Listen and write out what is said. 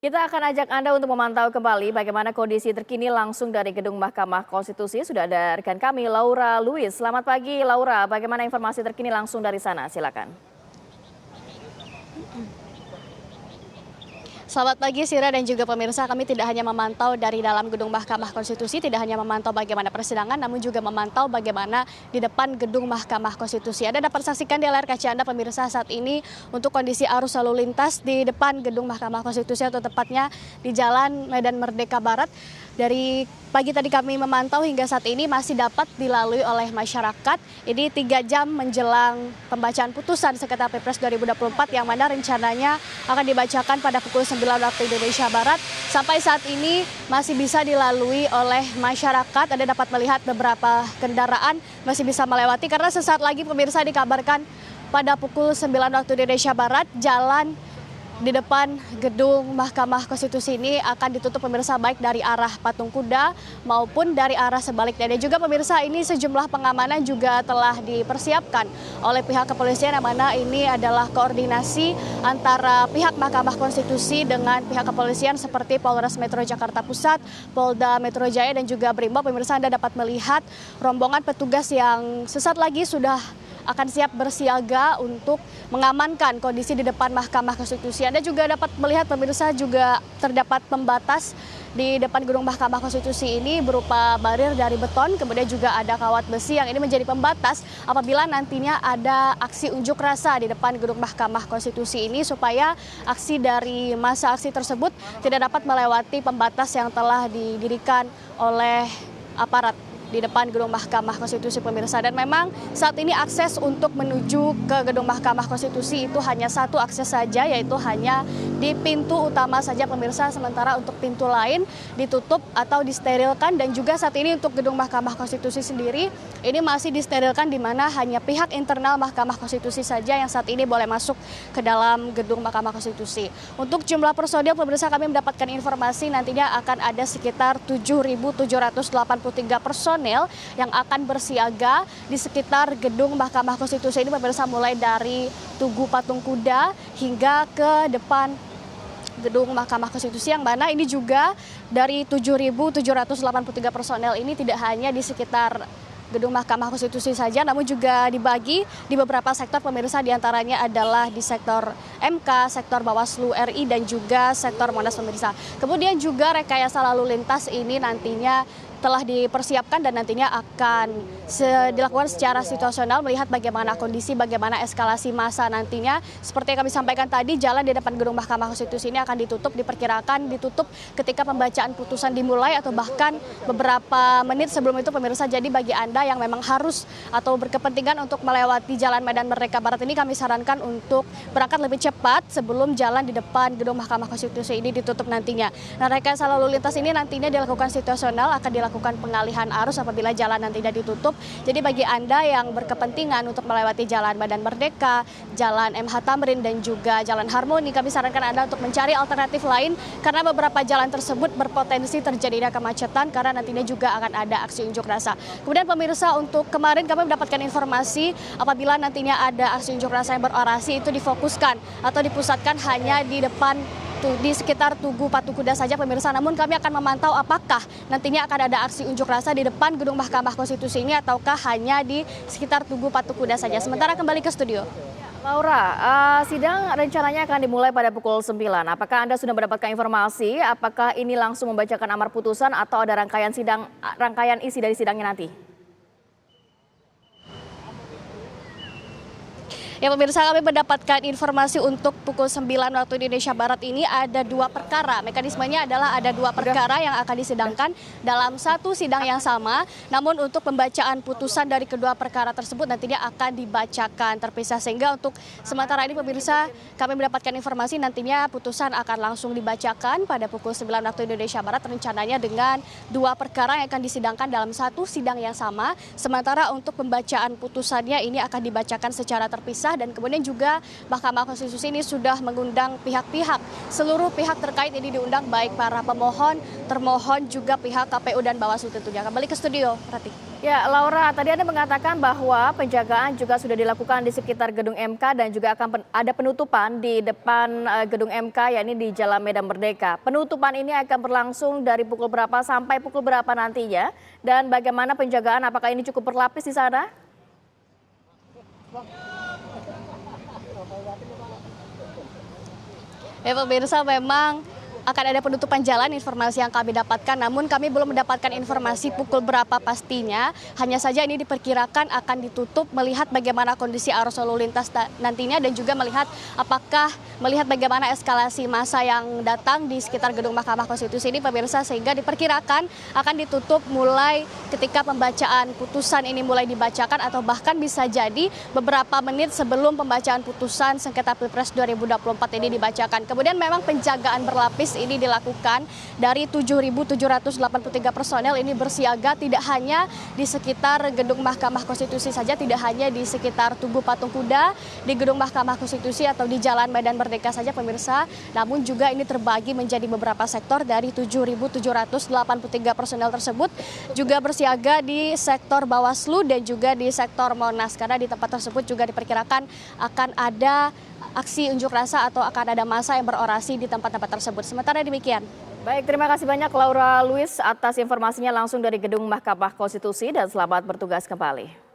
Kita akan ajak Anda untuk memantau kembali bagaimana kondisi terkini langsung dari Gedung Mahkamah Konstitusi. Sudah ada rekan kami, Laura Luis. Selamat pagi, Laura. Bagaimana informasi terkini langsung dari sana? Silakan. Selamat pagi Sira dan juga pemirsa, kami tidak hanya memantau dari dalam Gedung Mahkamah Konstitusi, tidak hanya memantau bagaimana persidangan, namun juga memantau bagaimana di depan Gedung Mahkamah Konstitusi. Anda dapat saksikan di layar kaca Anda pemirsa saat ini untuk kondisi arus lalu lintas di depan Gedung Mahkamah Konstitusi atau tepatnya di Jalan Medan Merdeka Barat. Dari pagi tadi kami memantau hingga saat ini masih dapat dilalui oleh masyarakat. Ini 3 jam menjelang pembacaan putusan sengketa Pilpres 2024 yang mana rencananya akan dibacakan pada pukul 9 waktu Indonesia Barat. Sampai saat ini masih bisa dilalui oleh masyarakat. Anda dapat melihat beberapa kendaraan masih bisa melewati karena sesaat lagi pemirsa dikabarkan pada pukul 9 waktu Indonesia Barat jalan di depan Gedung Mahkamah Konstitusi ini akan ditutup pemirsa baik dari arah Patung Kuda maupun dari arah sebaliknya. Dan juga pemirsa ini sejumlah pengamanan juga telah dipersiapkan oleh pihak kepolisian yang mana ini adalah koordinasi antara pihak Mahkamah Konstitusi dengan pihak kepolisian seperti Polres Metro Jakarta Pusat, Polda Metro Jaya dan juga Brimob. Pemirsa Anda dapat melihat rombongan petugas yang sesaat lagi sudah akan siap bersiaga untuk mengamankan kondisi di depan Mahkamah Konstitusi. Anda juga dapat melihat pemirsa juga terdapat pembatas di depan Gedung Mahkamah Konstitusi ini berupa barir dari beton, kemudian juga ada kawat besi yang ini menjadi pembatas apabila nantinya ada aksi unjuk rasa di depan Gedung Mahkamah Konstitusi ini supaya aksi dari masa aksi tersebut tidak dapat melewati pembatas yang telah didirikan oleh aparat di depan Gedung Mahkamah Konstitusi pemirsa. Dan memang saat ini akses untuk menuju ke Gedung Mahkamah Konstitusi itu hanya satu akses saja, yaitu hanya di pintu utama saja pemirsa, sementara untuk pintu lain ditutup atau disterilkan. Dan juga saat ini untuk Gedung Mahkamah Konstitusi sendiri ini masih disterilkan, di mana hanya pihak internal Mahkamah Konstitusi saja yang saat ini boleh masuk ke dalam Gedung Mahkamah Konstitusi. Untuk jumlah personil pemirsa, kami mendapatkan informasi nantinya akan ada sekitar 7.783 personil yang akan bersiaga di sekitar Gedung Mahkamah Konstitusi ini pemirsa, mulai dari Tugu Patung Kuda hingga ke depan Gedung Mahkamah Konstitusi, yang mana ini juga dari 7.783 personel ini tidak hanya di sekitar Gedung Mahkamah Konstitusi saja, namun juga dibagi di beberapa sektor pemirsa, diantaranya adalah di sektor MK, sektor Bawaslu RI dan juga sektor Monas pemirsa. Kemudian juga rekayasa lalu lintas ini nantinya telah dipersiapkan dan nantinya akan dilakukan secara situasional melihat bagaimana kondisi, bagaimana eskalasi massa nantinya. Seperti yang kami sampaikan tadi, jalan di depan Gedung Mahkamah Konstitusi ini akan ditutup, diperkirakan ditutup ketika pembacaan putusan dimulai atau bahkan beberapa menit sebelum itu pemirsa. Jadi bagi Anda yang memang harus atau berkepentingan untuk melewati Jalan Medan Merdeka Barat ini, kami sarankan untuk berangkat lebih cepat sebelum jalan di depan Gedung Mahkamah Konstitusi ini ditutup nantinya. Nah, rekayasa lalu lintas ini nantinya dilakukan situasional, akan dilakukan pengalihan arus apabila jalan nantinya ditutup. Jadi bagi Anda yang berkepentingan untuk melewati Jalan Medan Merdeka, Jalan MH Tamrin dan juga Jalan Harmoni, kami sarankan Anda untuk mencari alternatif lain karena beberapa jalan tersebut berpotensi terjadinya kemacetan karena nantinya juga akan ada aksi unjuk rasa. Kemudian pemirsa, untuk kemarin kami mendapatkan informasi apabila nantinya ada aksi unjuk rasa yang berorasi itu difokuskan atau dipusatkan hanya di depan di sekitar Tugu Patung Kuda saja pemirsa. Namun kami akan memantau apakah nantinya akan ada aksi unjuk rasa di depan Gedung Mahkamah Konstitusi ini ataukah hanya di sekitar Tugu Patung Kuda saja. Sementara kembali ke studio. Laura, sidang rencananya akan dimulai pada pukul 9. Apakah Anda sudah mendapatkan informasi apakah ini langsung membacakan amar putusan atau ada rangkaian isi dari sidangnya nanti? Ya pemirsa, kami mendapatkan informasi untuk pukul 9 waktu Indonesia Barat ini ada 2 perkara. Mekanismenya adalah ada 2 perkara yang akan disidangkan dalam satu sidang yang sama. Namun untuk pembacaan putusan dari kedua perkara tersebut nantinya akan dibacakan terpisah. Sehingga untuk sementara ini pemirsa, kami mendapatkan informasi nantinya putusan akan langsung dibacakan pada pukul 9 waktu Indonesia Barat. Rencananya dengan 2 perkara yang akan disidangkan dalam satu sidang yang sama. Sementara untuk pembacaan putusannya ini akan dibacakan secara terpisah pemerintah dan kemudian juga Mahkamah Konstitusi ini sudah mengundang pihak-pihak, seluruh pihak terkait ini diundang, baik para pemohon, termohon, juga pihak KPU dan Bawaslu tentunya. Kembali ke studio, Rati. Ya, Laura, tadi Anda mengatakan bahwa penjagaan juga sudah dilakukan di sekitar gedung MK dan juga akan ada penutupan di depan gedung MK, yakni di Jalan Medan Merdeka. Penutupan ini akan berlangsung dari pukul berapa sampai pukul berapa nantinya? Dan bagaimana penjagaan, apakah ini cukup berlapis di sana? Ya pemirsa, memang akan ada penutupan jalan, informasi yang kami dapatkan, namun kami belum mendapatkan informasi pukul berapa pastinya. Hanya saja ini diperkirakan akan ditutup melihat bagaimana kondisi arus lalu lintas nantinya dan juga melihat bagaimana eskalasi massa yang datang di sekitar gedung Mahkamah Konstitusi ini pemirsa, sehingga diperkirakan akan ditutup mulai ketika pembacaan putusan ini mulai dibacakan atau bahkan bisa jadi beberapa menit sebelum pembacaan putusan sengketa Pilpres 2024 ini dibacakan. Kemudian memang penjagaan berlapis ini dilakukan dari 7.783 personel ini bersiaga tidak hanya di sekitar gedung Mahkamah Konstitusi saja, tidak hanya di sekitar Tugu Patung Kuda, di gedung Mahkamah Konstitusi atau di Jalan Medan Merdeka saja pemirsa, namun juga ini terbagi menjadi beberapa sektor. Dari 7.783 personel tersebut juga bersiaga di sektor Bawaslu dan juga di sektor Monas, karena di tempat tersebut juga diperkirakan akan ada aksi unjuk rasa atau akan ada massa yang berorasi di tempat-tempat tersebut. Sementara demikian. Baik, terima kasih banyak Laura Luis atas informasinya langsung dari gedung Mahkamah Konstitusi dan selamat bertugas kembali.